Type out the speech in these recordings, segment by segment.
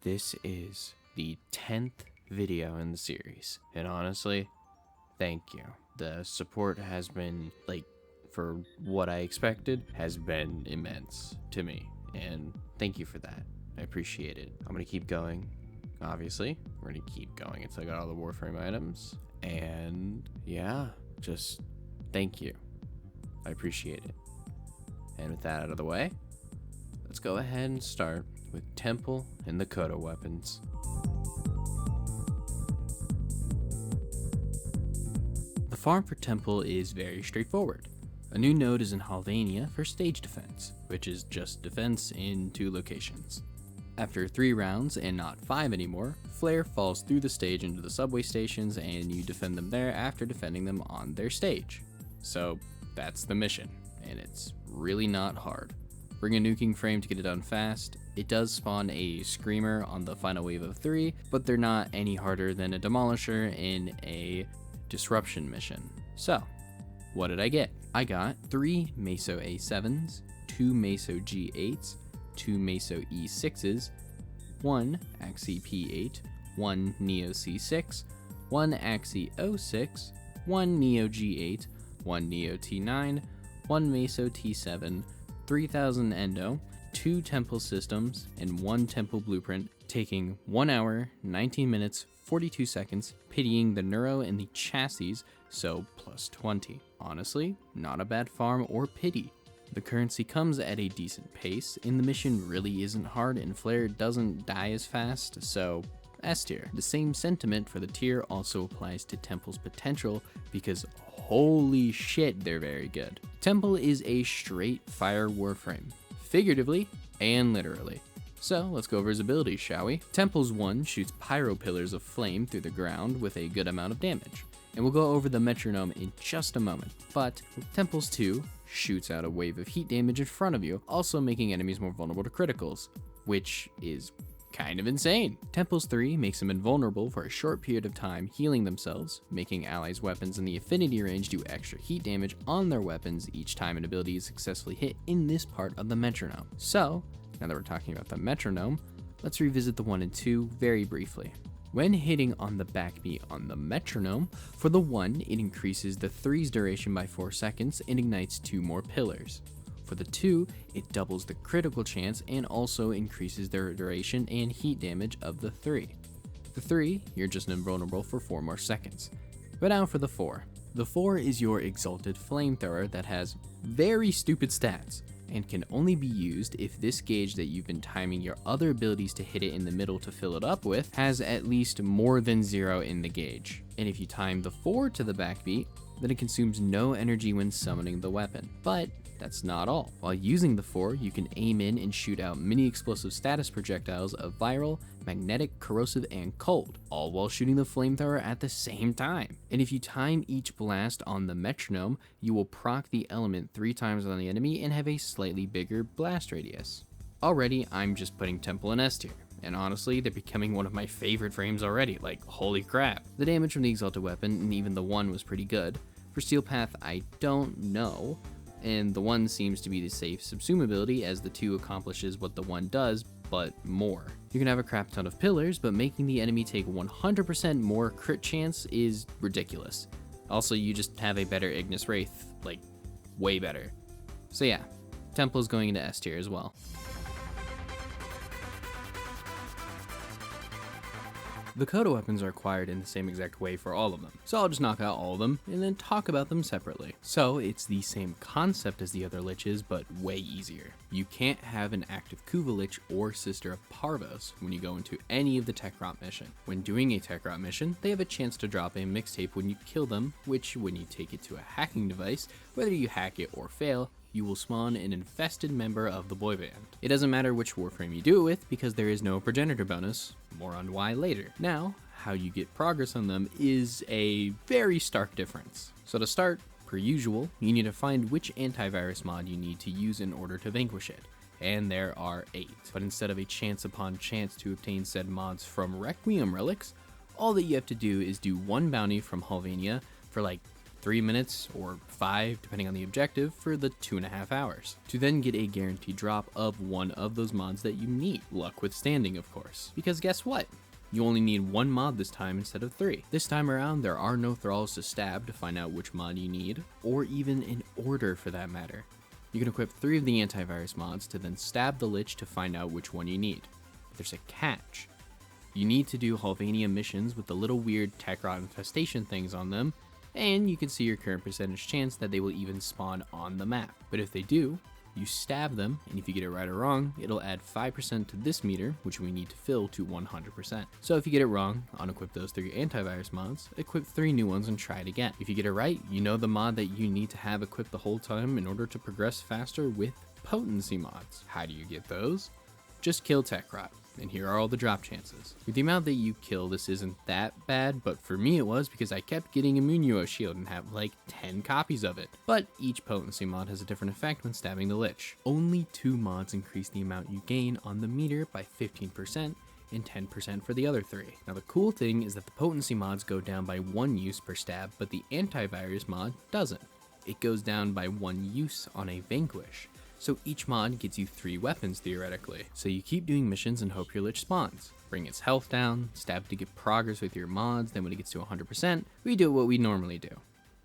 This is the 10th video in the series, and honestly, thank you. The support has been, for what I expected, has been immense to me, and thank you for that. I appreciate it. I'm gonna keep going, obviously. We're gonna keep going until I got all the Warframe items, and yeah, just thank you. I appreciate it. And with that out of the way, let's go ahead and start with Temple and the Coda weapons. The farm for Temple is very straightforward. A new node is in Halvania for stage defense, which is just defense in 2 locations. After 3 rounds, and not 5 anymore, Flare falls through the stage into the subway stations and you defend them there after defending them on their stage. So that's the mission, and it's really not hard. Bring a nuking frame to get it done fast. It does spawn a Screamer on the final wave of 3, but they're not any harder than a Demolisher in a Disruption mission. So, what did I get? I got 3 Meso A7s, 2 Meso G8s, 2 Meso E6s, 1 Axie P8, 1 Neo C6, 1 Axie O6, 1 Neo G8, 1 Neo T9, 1 Meso T7, 3000 Endo, 2 Temple systems, and 1 Temple blueprint, taking 1 hour, 19 minutes, 42 seconds, pitying the neuro and the chassis, so plus 20. Honestly, not a bad farm or pity. The currency comes at a decent pace, and the mission really isn't hard, and Flare doesn't die as fast, so S tier. The same sentiment for the tier also applies to Temple's potential, because holy shit, they're very good. Temple is a straight fire warframe, figuratively and literally. So let's go over his abilities, shall we? Temple's 1 shoots pyro pillars of flame through the ground with a good amount of damage, and we'll go over the metronome in just a moment. But Temple's 2 shoots out a wave of heat damage in front of you, also making enemies more vulnerable to criticals, which is kind of insane. Temple's 3 makes them invulnerable for a short period of time, healing themselves, making allies' weapons in the affinity range do extra heat damage on their weapons each time an ability is successfully hit in this part of the metronome. So, now that we're talking about the metronome, let's revisit the 1 and 2 very briefly. When hitting on the backbeat on the metronome, for the 1, it increases the 3's duration by 4 seconds and ignites 2 more pillars. For the 2, it doubles the critical chance and also increases their duration and heat damage of the 3. The 3, you're just invulnerable for 4 more seconds. But now for the 4. The 4 is your exalted flamethrower that has very stupid stats, and can only be used if this gauge that you've been timing your other abilities to hit it in the middle to fill it up with has at least more than 0 in the gauge. And if you time the 4 to the backbeat, then it consumes no energy when summoning the weapon. But that's not all. While using the 4, you can aim in and shoot out mini explosive status projectiles of viral, magnetic, corrosive, and cold, all while shooting the flamethrower at the same time. And if you time each blast on the metronome, you will proc the element 3 times on the enemy and have a slightly bigger blast radius. Already, I'm just putting Temple in S tier, and honestly, they're becoming one of my favorite frames already, like holy crap. The damage from the exalted weapon and even the 1 was pretty good. For Steel Path, I don't know, and the 1 seems to be the safe subsume ability as the 2 accomplishes what the 1 does, but more. You can have a crap ton of pillars, but making the enemy take 100% more crit chance is ridiculous. Also, you just have a better Ignis Wraith, like way better. So yeah, Temple's going into S tier as well. The Coda weapons are acquired in the same exact way for all of them, so I'll just knock out all of them and then talk about them separately. So it's the same concept as the other liches, but way easier. You can't have an active Kuva lich or Sister of Parvos when you go into any of the Tech Rot mission. When doing a Tech Rot mission, they have a chance to drop a mixtape when you kill them, which when you take it to a hacking device, whether you hack it or fail, you will spawn an infested member of the boy band. It doesn't matter which Warframe you do it with because there is no progenitor bonus, more on why later. Now, how you get progress on them is a very stark difference. So to start, per usual, you need to find which antivirus mod you need to use in order to vanquish it. And there are 8. But instead of a chance upon chance to obtain said mods from Requiem relics, all that you have to do is do 1 bounty from Halvania for like 3 minutes or 5, depending on the objective, for the 2.5 hours, to then get a guaranteed drop of one of those mods that you need, luck withstanding of course. Because guess what? You only need one mod this time instead of 3. This time around, there are no thralls to stab to find out which mod you need, or even in order for that matter. You can equip 3 of the antivirus mods to then stab the Lich to find out which one you need. But there's a catch. You need to do Halvania missions with the little weird tech rot infestation things on them, and you can see your current percentage chance that they will even spawn on the map. But if they do, you stab them, and if you get it right or wrong, it'll add 5% to this meter, which we need to fill to 100%. So if you get it wrong, unequip those 3 antivirus mods, equip 3 new ones and try it again. If you get it right, you know the mod that you need to have equipped the whole time in order to progress faster with potency mods. How do you get those? Just kill tech rot. And here are all the drop chances. With the amount that you kill, this isn't that bad, but for me it was because I kept getting Immunio Shield and have like 10 copies of it. But each potency mod has a different effect when stabbing the Lich. Only 2 mods increase the amount you gain on the meter by 15%, and 10% for the other 3. Now the cool thing is that the potency mods go down by 1 use per stab, but the antivirus mod doesn't. It goes down by 1 use on a Vanquish. So each mod gets you 3 weapons theoretically. So you keep doing missions and hope your Lich spawns. Bring its health down, stab to get progress with your mods, then when it gets to 100%, we do what we normally do.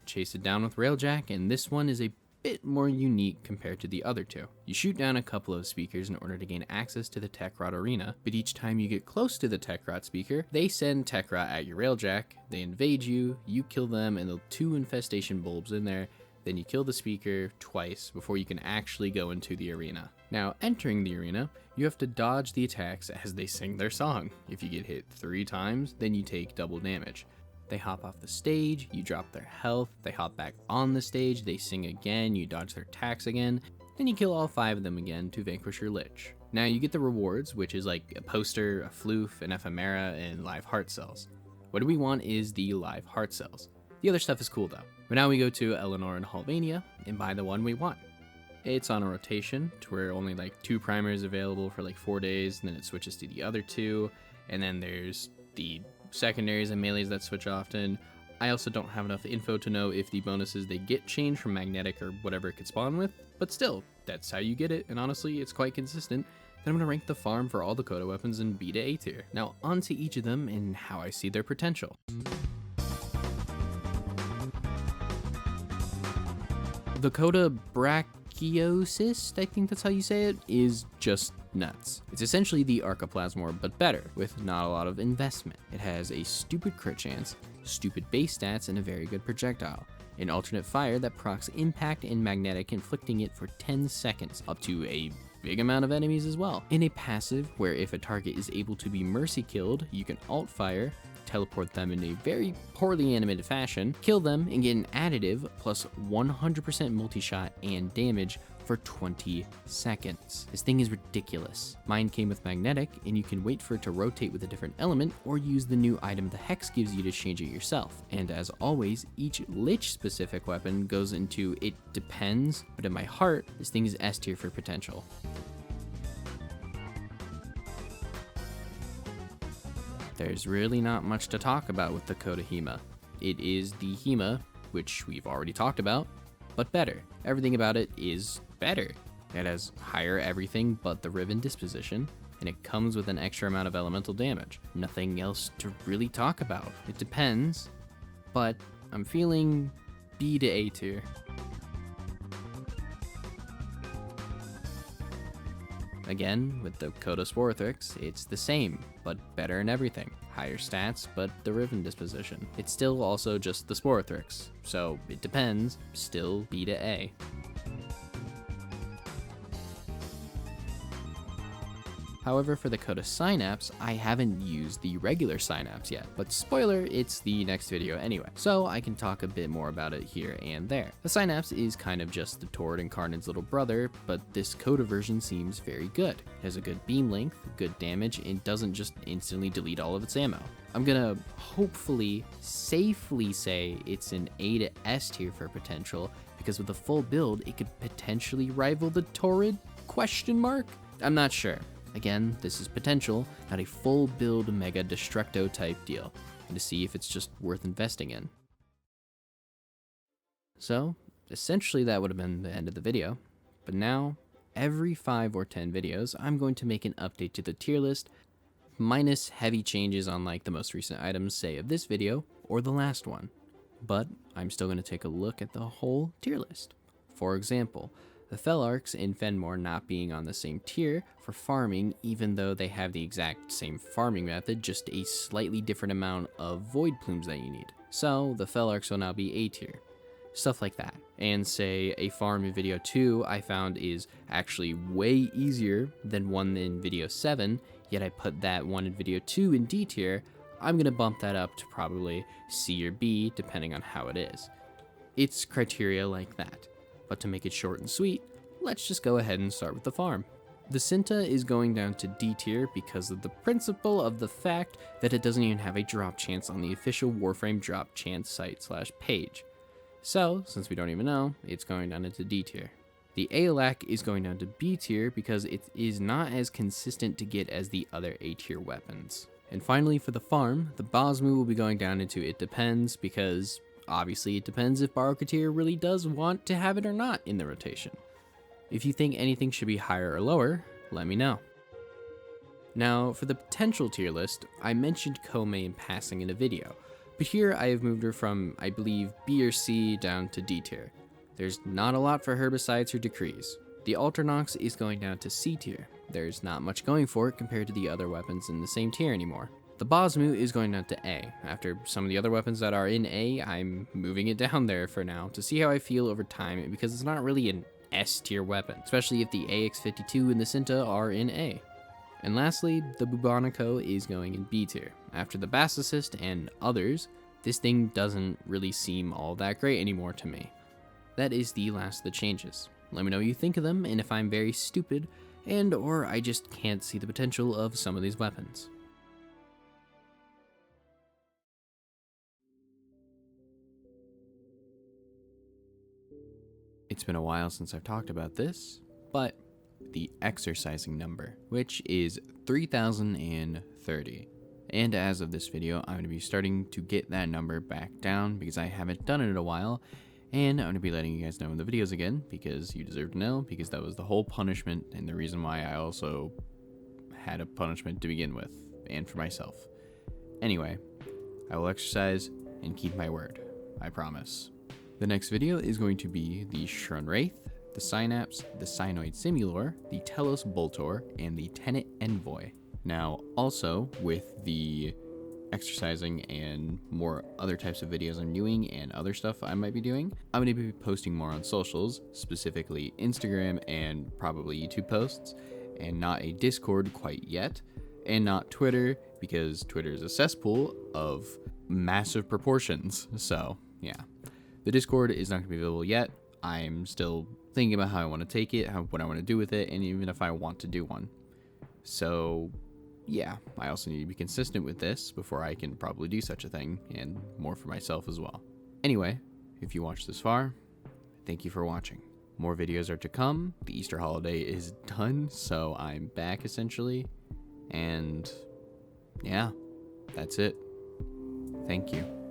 Chase it down with Railjack, and this one is a bit more unique compared to the other 2. You shoot down a couple of speakers in order to gain access to the Tech Rot arena, but each time you get close to the Tech Rot speaker, they send Tech Rot at your Railjack, they invade you, you kill them, and the 2 infestation bulbs in there. Then you kill the speaker twice before you can actually go into the arena. Now, entering the arena, you have to dodge the attacks as they sing their song. If you get hit 3 times, then you take double damage. They hop off the stage, you drop their health, they hop back on the stage, they sing again, you dodge their attacks again, then you kill all 5 of them again to vanquish your Lich. Now you get the rewards, which is like a poster, a floof, an ephemera, and live heart cells. What we want is the live heart cells. The other stuff is cool though. But now we go to Eleanor and Halvania and buy the one we want. It's on a rotation to where only like 2 primers available for like 4 days, and then it switches to the other 2, and then there's the secondaries and melees that switch often. I also don't have enough info to know if the bonuses they get change from magnetic or whatever it could spawn with, but still, that's how you get it, and honestly, it's quite consistent. Then I'm going to rank the farm for all the Coda weapons in B to A tier. Now onto each of them and how I see their potential. The Coda Barccocyst, I think that's how you say it, is just nuts. It's essentially the Archoplasmor, but better, with not a lot of investment. It has a stupid crit chance, stupid base stats, and a very good projectile. An alternate fire that procs impact and magnetic, inflicting it for 10 seconds, up to a big amount of enemies as well. In a passive, where if a target is able to be mercy killed, you can alt fire, teleport them in a very poorly animated fashion, kill them, and get an additive plus 100% multi-shot and damage for 20 seconds. This thing is ridiculous. Mine came with magnetic, and you can wait for it to rotate with a different element or use the new item the Hex gives you to change it yourself. And as always, each Lich specific weapon goes into it depends, but in my heart, this thing is S tier for potential. There's really not much to talk about with the Coda Hema. It is the Hema, which we've already talked about, but better. Everything about it is better. It has higher everything but the Riven disposition, and it comes with an extra amount of elemental damage. Nothing else to really talk about. It depends, but I'm feeling B to A tier. Again, with the Coda Sporothrix, it's the same, but better in everything. Higher stats, but the Riven disposition. It's still also just the Sporothrix, so it depends, still B to A. However, for the Coda Synapse, I haven't used the regular Synapse yet, but spoiler, it's the next video anyway, so I can talk a bit more about it here and there. The Synapse is kind of just the Tord Incarnate's little brother, but this Coda version seems very good. It has a good beam length, good damage, and doesn't just instantly delete all of its ammo. I'm gonna hopefully safely say it's an A to S tier for potential, because with a full build, it could potentially rival the Torrid ? I'm not sure. Again, this is potential, not a full build Mega Destructo type deal, and to see if it's just worth investing in. So essentially that would have been the end of the video. But now, every 5 or 10 videos, I'm going to make an update to the tier list, minus heavy changes on like the most recent items, say of this video or the last one. But I'm still going to take a look at the whole tier list. For example, the Felarks in Fenmore not being on the same tier for farming, even though they have the exact same farming method, just a slightly different amount of void plumes that you need. So the Felarks will now be A tier. Stuff like that. And say a farm in video 2 I found is actually way easier than one in video 7, yet I put that one in video 2 in D tier, I'm going to bump that up to probably C or B depending on how it is. It's criteria like that. But to make it short and sweet, let's just go ahead and start with the farm. The Synta is going down to D tier because of the principle of the fact that it doesn't even have a drop chance on the official Warframe drop chance site / page. So, since we don't even know, it's going down into D tier. The Aelak is going down to B tier because it is not as consistent to get as the other A tier weapons. And finally for the farm, the Bosmu will be going down into It Depends because obviously it depends if Barccocyst really does want to have it or not in the rotation. If you think anything should be higher or lower, let me know. Now for the potential tier list, I mentioned Kome in passing in a video, but here I have moved her from, I believe, B or C down to D tier. There's not a lot for her besides her decrees. The Alternox is going down to C tier. There's not much going for it compared to the other weapons in the same tier anymore. The Bosmu is going down to A. After some of the other weapons that are in A, I'm moving it down there for now to see how I feel over time because it's not really an S tier weapon, especially if the AX52 and the Synta are in A. And lastly, the Bubonico is going in B tier. After the Barccocyst and others, this thing doesn't really seem all that great anymore to me. That is the last of the changes. Let me know what you think of them and if I'm very stupid and or I just can't see the potential of some of these weapons. It's been a while since I've talked about this, but the exercising number, which is 3030. And as of this video, I'm going to be starting to get that number back down because I haven't done it in a while, and I'm going to be letting you guys know in the videos again because you deserve to know, because that was the whole punishment and the reason why I also had a punishment to begin with, and for myself. Anyway, I will exercise and keep my word, I promise. The next video is going to be the Shrun Wraith, the Synapse, the Synoid Simulor, the Telos Boltor, and the Tenet Envoy. Now, also, with the exercising and more other types of videos I'm doing and other stuff I might be doing, I'm going to be posting more on socials, specifically Instagram and probably YouTube posts, and not a Discord quite yet, and not Twitter, because Twitter is a cesspool of massive proportions, so yeah. The Discord is not going to be available yet. I'm still thinking about how I want to take it, what I want to do with it, and even if I want to do one. So, yeah, I also need to be consistent with this before I can probably do such a thing, and more for myself as well. Anyway, if you watched this far, thank you for watching. More videos are to come. The Easter holiday is done, so I'm back essentially. And yeah, that's it. Thank you.